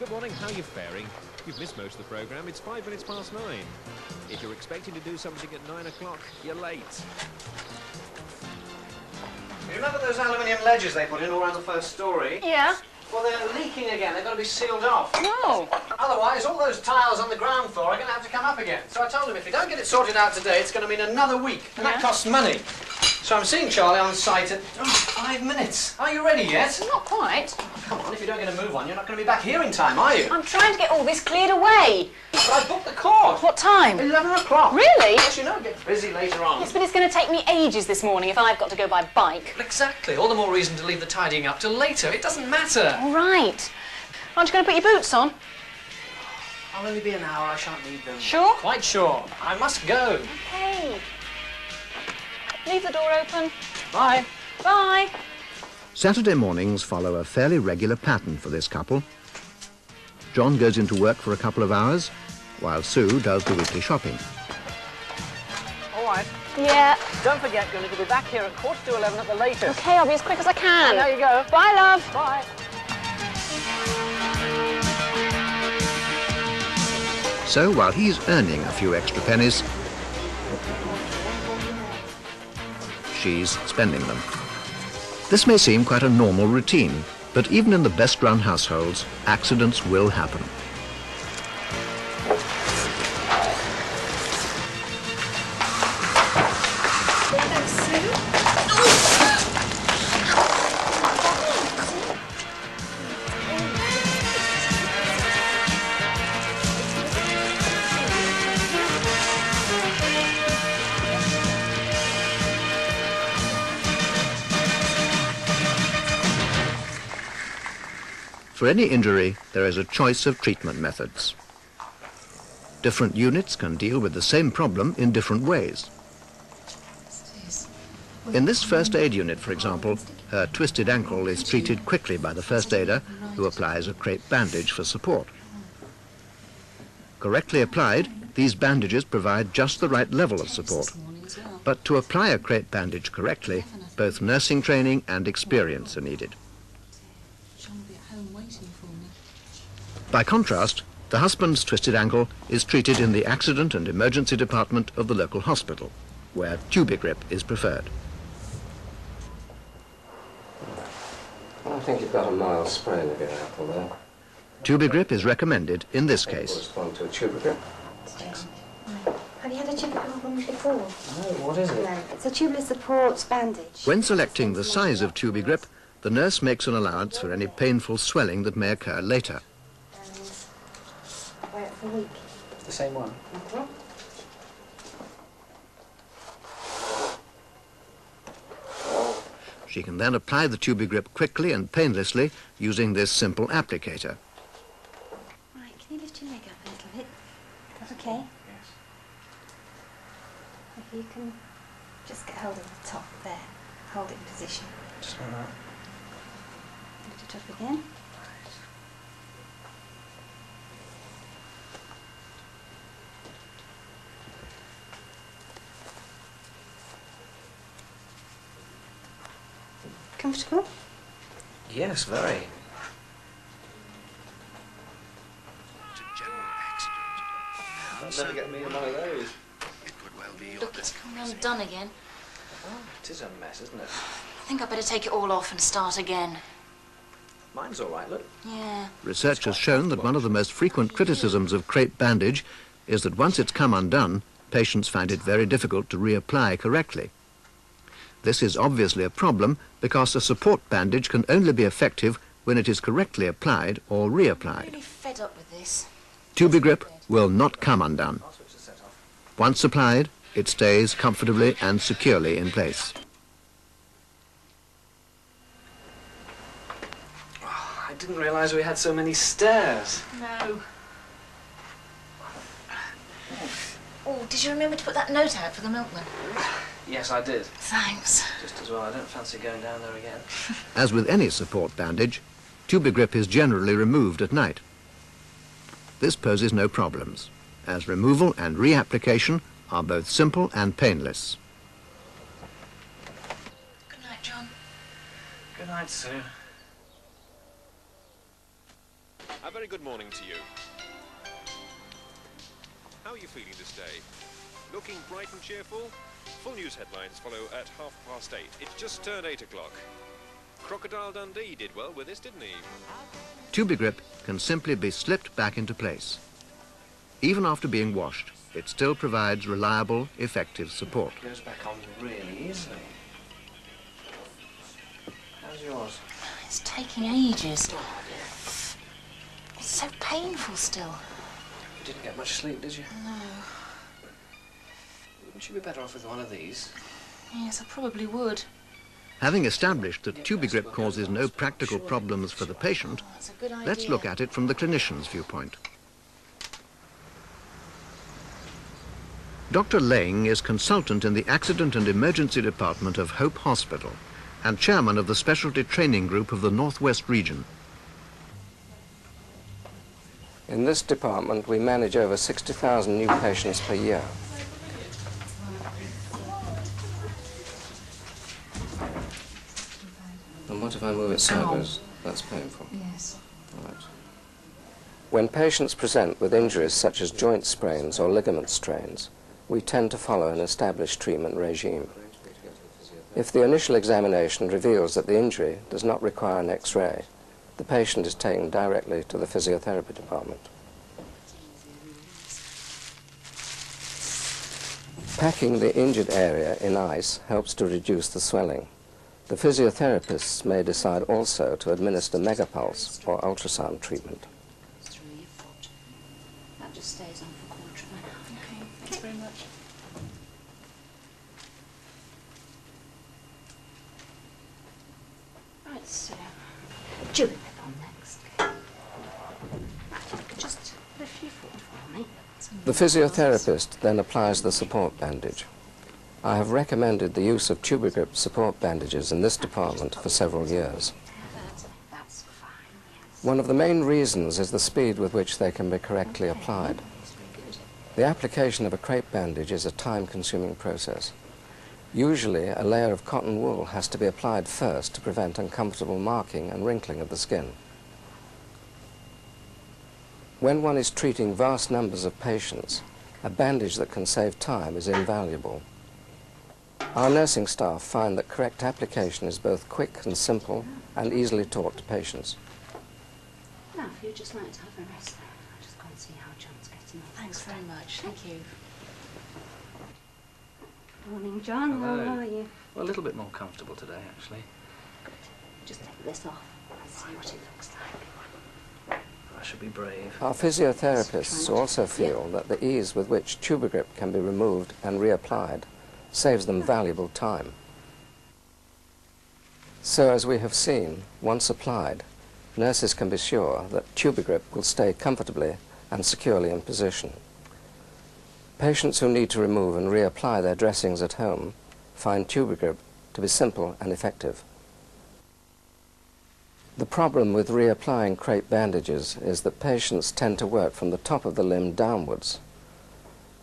Good morning, how are you faring? You've missed most of the programme, it's 5 minutes past 9. If you're expecting to do something at 9 o'clock, you're late. You remember those aluminium ledges they put in all around the first storey? Yeah. Well, they're leaking again. They've got to be sealed off. No. Otherwise, all those tiles on the ground floor are going to have to come up again. So I told him if we don't get it sorted out today, it's going to mean another week. And that costs money. So I'm seeing Charlie on site at 5 minutes. Are you ready yet? Not quite. Come on, if you don't get a move on, you're not going to be back here in time, are you? I'm trying to get all this cleared away. But I booked the court. What time? 11 o'clock. Really? Yes, you know it gets busy later on. Yes, but it's going to take me ages this morning if I've got to go by bike. Well, exactly. All the more reason to leave the tidying up till later. It doesn't matter. All right. Aren't you going to put your boots on? I'll only be an hour. I shan't need them. Sure? Quite sure. I must go. Okay. Leave the door open. Bye. Bye. Saturday mornings follow a fairly regular pattern for this couple. John goes into work for a couple of hours, while Sue does the weekly shopping. All right. Yeah. Don't forget, you're going to be back here at 11:15 at the latest. Okay, I'll be as quick as I can. There you go. Bye, love. Bye. So while he's earning a few extra pennies, she's spending them. This may seem quite a normal routine, but even in the best-run households, accidents will happen. For any injury, there is a choice of treatment methods. Different units can deal with the same problem in different ways. In this first aid unit, for example, her twisted ankle is treated quickly by the first aider, who applies a crepe bandage for support. Correctly applied, these bandages provide just the right level of support. But to apply a crepe bandage correctly, both nursing training and experience are needed. By contrast, the husband's twisted ankle is treated in the accident and emergency department of the local hospital, where Tubigrip is preferred. I think you've got a mild sprain of your ankle there. Tubigrip is recommended in this case. Correspond to a Tubigrip. Thanks. Have you had a Tubigrip problem before? No, what is it? No, it's a tubeless support bandage. When selecting the size of Tubigrip, the nurse makes an allowance for any painful swelling that may occur later. Wear it for a week. The same one? Mm-hmm. She can then apply the Tubigrip quickly and painlessly using this simple applicator. Right, can you lift your leg up a little bit? Is that okay? Yes. If you can just get hold of the top there. Hold it in position. Just like that. Lift it up again. Comfortable? Yes, very. It's a general accident. I'll never get me in one of those. It could well be your Look, it's coming undone again. Oh, it is a mess, isn't it? I think I better take it all off and start again. Mine's all right, look. Yeah. Research has shown that one of the most frequent criticisms of crepe bandage is that once it's come undone, patients find it very difficult to reapply correctly. This is obviously a problem because a support bandage can only be effective when it is correctly applied or I'm reapplied. really fed up with this. Tubigrip will not come undone. I'll switch the set off. Once applied, it stays comfortably and securely in place. Oh, I didn't realise we had so many stairs. No. Oh, did you remember to put that note out for the milkman? Yes, I did. Thanks. Just as well. I don't fancy going down there again. As with any support bandage, Tubigrip is generally removed at night. This poses no problems, as removal and reapplication are both simple and painless. Good night, John. Good night, Sue. A very good morning to you. How are you feeling this day? Looking bright and cheerful? Full news headlines follow at 8:30. It's just turned 8 o'clock. Crocodile Dundee did well with this, didn't he? Tubigrip can simply be slipped back into place. Even after being washed, it still provides reliable, effective support. It goes back on really easily. How's yours? It's taking ages. It's so painful still. You didn't get much sleep, did you? No. Wouldn't you be better off with one of these? Yes, I probably would. Having established that Tubigrip causes no practical problems for the patient, That's a good idea. let's look at it from the clinician's viewpoint. Dr. Lang is consultant in the Accident and Emergency Department of Hope Hospital and chairman of the Specialty Training Group of the Northwest Region. In this department, we manage over 60,000 new patients per year. And what if I move it sideways? That's painful. Yes. Right. When patients present with injuries such as joint sprains or ligament strains, we tend to follow an established treatment regime. If the initial examination reveals that the injury does not require an X-ray, the patient is taken directly to the physiotherapy department. Packing the injured area in ice helps to reduce the swelling. The physiotherapists may decide also to administer megapulse or ultrasound treatment. Through your foot. That just stays on for a quarter of an hour. Okay, thanks very much. Right, so Tubigrip on next. Right, just lift your foot for me. The physiotherapist then applies the support bandage. I have recommended the use of Tubigrip support bandages in this department for several years. That's fine, yes. One of the main reasons is the speed with which they can be correctly applied. The application of a crepe bandage is a time-consuming process. Usually, a layer of cotton wool has to be applied first to prevent uncomfortable marking and wrinkling of the skin. When one is treating vast numbers of patients, a bandage that can save time is invaluable. Our nursing staff find that correct application is both quick and simple and easily taught to patients. Now, if you'd just like to have a rest, I'll just go and see how John's getting on. Thanks very much. Thank you. Morning, John. Hello. How are you? Well, a little bit more comfortable today, actually. Good. Just take this off and see what it looks like. I should be brave. Our physiotherapists also feel that the ease with which Tubigrip can be removed and reapplied saves them valuable time. So, as we have seen, once applied, nurses can be sure that Tubigrip will stay comfortably and securely in position. Patients who need to remove and reapply their dressings at home find Tubigrip to be simple and effective. The problem with reapplying crepe bandages is that patients tend to work from the top of the limb downwards.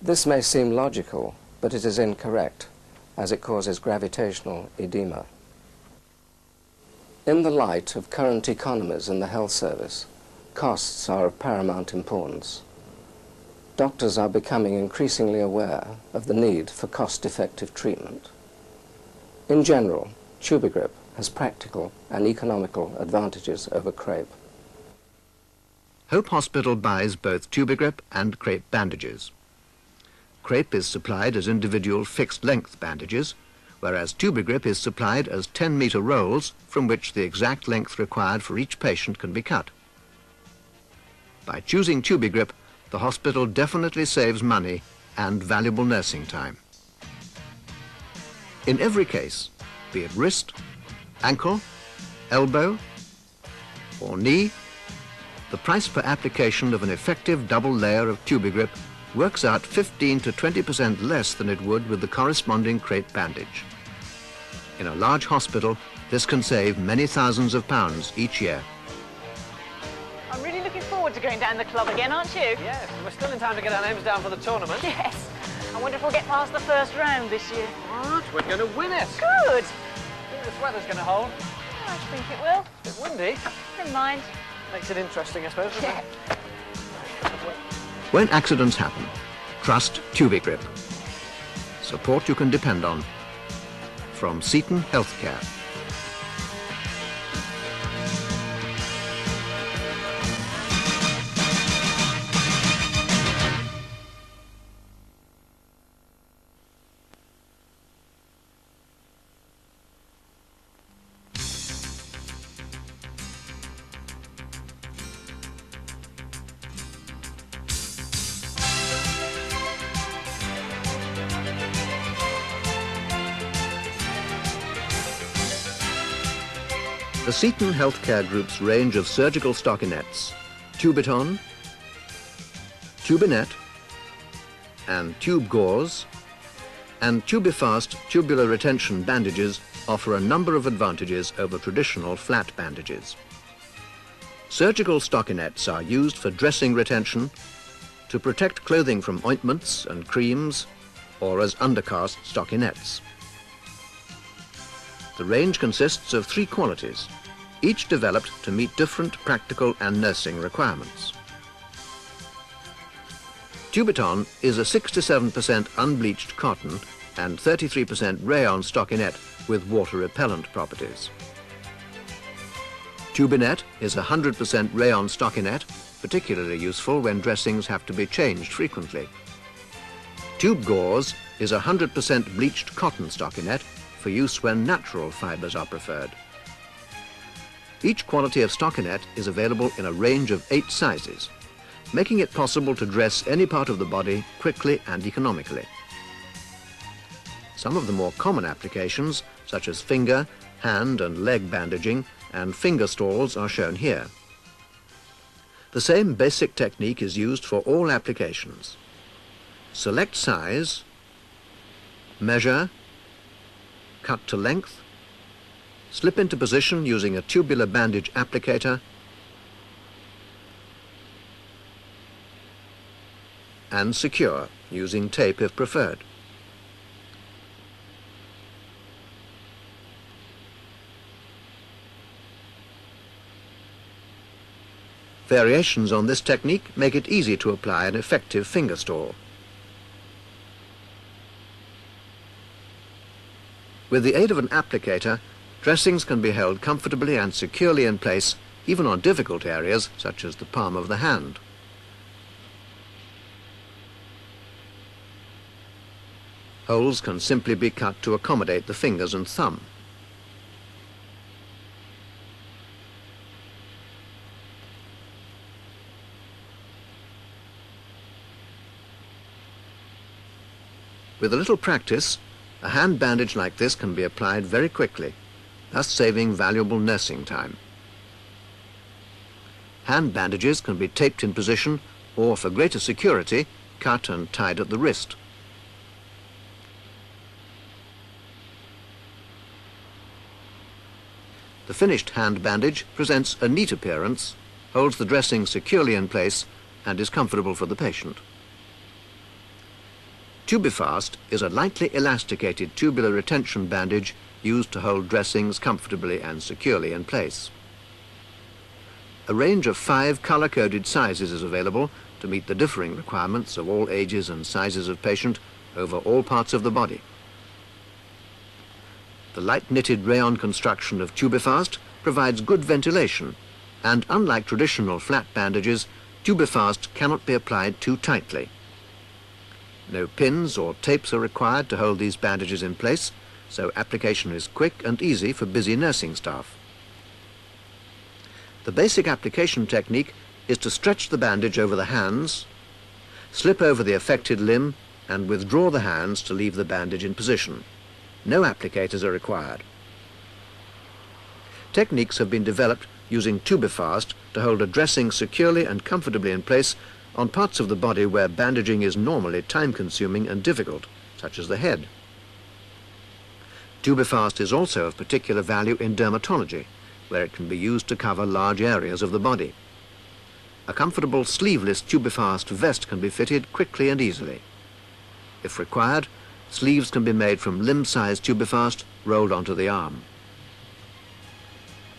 This may seem logical, but it is incorrect, as it causes gravitational edema. In the light of current economies in the health service, costs are of paramount importance. Doctors are becoming increasingly aware of the need for cost-effective treatment. In general, Tubigrip has practical and economical advantages over crepe. Hope Hospital buys both Tubigrip and crepe bandages. Crepe is supplied as individual fixed-length bandages, whereas Tubigrip is supplied as 10-metre rolls from which the exact length required for each patient can be cut. By choosing Tubigrip, the hospital definitely saves money and valuable nursing time. In every case, be it wrist, ankle, elbow, or knee, the price per application of an effective double layer of Tubigrip works out 15 to 20% less than it would with the corresponding crepe bandage. In a large hospital, this can save many thousands of pounds each year. I'm really looking forward to going down the club again, aren't you? Yes, we're still in time to get our names down for the tournament. Yes. I wonder if we'll get past the first round this year. What? We're going to win it. Good. I think this weather's going to hold. I think it will. It's a bit windy. Never mind. Makes it interesting, I suppose, doesn't it? When accidents happen, trust Tubigrip. Support you can depend on. From Seton Healthcare. The Seton Healthcare Group's range of surgical stockinettes, Tubiton, Tubinet, and tube gauze, and Tubifast tubular retention bandages offer a number of advantages over traditional flat bandages. Surgical stockinettes are used for dressing retention, to protect clothing from ointments and creams, or as undercast stockinettes. The range consists of 3 qualities, each developed to meet different practical and nursing requirements. Tubiton is a 67% unbleached cotton and 33% rayon stockinette with water-repellent properties. Tubinet is a 100% rayon stockinette, particularly useful when dressings have to be changed frequently. Tube gauze is a 100% bleached cotton stockinette for use when natural fibres are preferred. Each quality of stockinette is available in a range of 8 sizes, making it possible to dress any part of the body quickly and economically. Some of the more common applications, such as finger, hand and leg bandaging and finger stalls, are shown here. The same basic technique is used for all applications. Select size, measure, cut to length, slip into position using a tubular bandage applicator, and secure using tape if preferred. Variations on this technique make it easy to apply an effective finger stall. With the aid of an applicator, dressings can be held comfortably and securely in place, even on difficult areas such as the palm of the hand. Holes can simply be cut to accommodate the fingers and thumb. With a little practice, a hand bandage like this can be applied very quickly, thus saving valuable nursing time. Hand bandages can be taped in position or, for greater security, cut and tied at the wrist. The finished hand bandage presents a neat appearance, holds the dressing securely in place, and is comfortable for the patient. Tubifast is a lightly elasticated tubular retention bandage used to hold dressings comfortably and securely in place. A range of 5 colour-coded sizes is available to meet the differing requirements of all ages and sizes of patient over all parts of the body. The light-knitted rayon construction of Tubifast provides good ventilation, and unlike traditional flat bandages, Tubifast cannot be applied too tightly. No pins or tapes are required to hold these bandages in place, so application is quick and easy for busy nursing staff. The basic application technique is to stretch the bandage over the hands, slip over the affected limb, and withdraw the hands to leave the bandage in position. No applicators are required. Techniques have been developed using Tubifast to hold a dressing securely and comfortably in place on parts of the body where bandaging is normally time-consuming and difficult, such as the head. Tubifast is also of particular value in dermatology, where it can be used to cover large areas of the body. A comfortable sleeveless Tubifast vest can be fitted quickly and easily. If required, sleeves can be made from limb-sized Tubifast rolled onto the arm.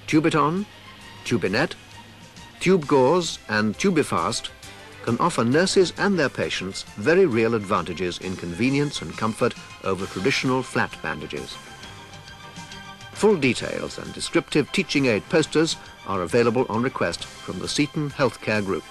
Tubiton, Tubinet, Tube gauze and Tubifast can offer nurses and their patients very real advantages in convenience and comfort over traditional flat bandages. Full details and descriptive teaching aid posters are available on request from the Seton Healthcare Group.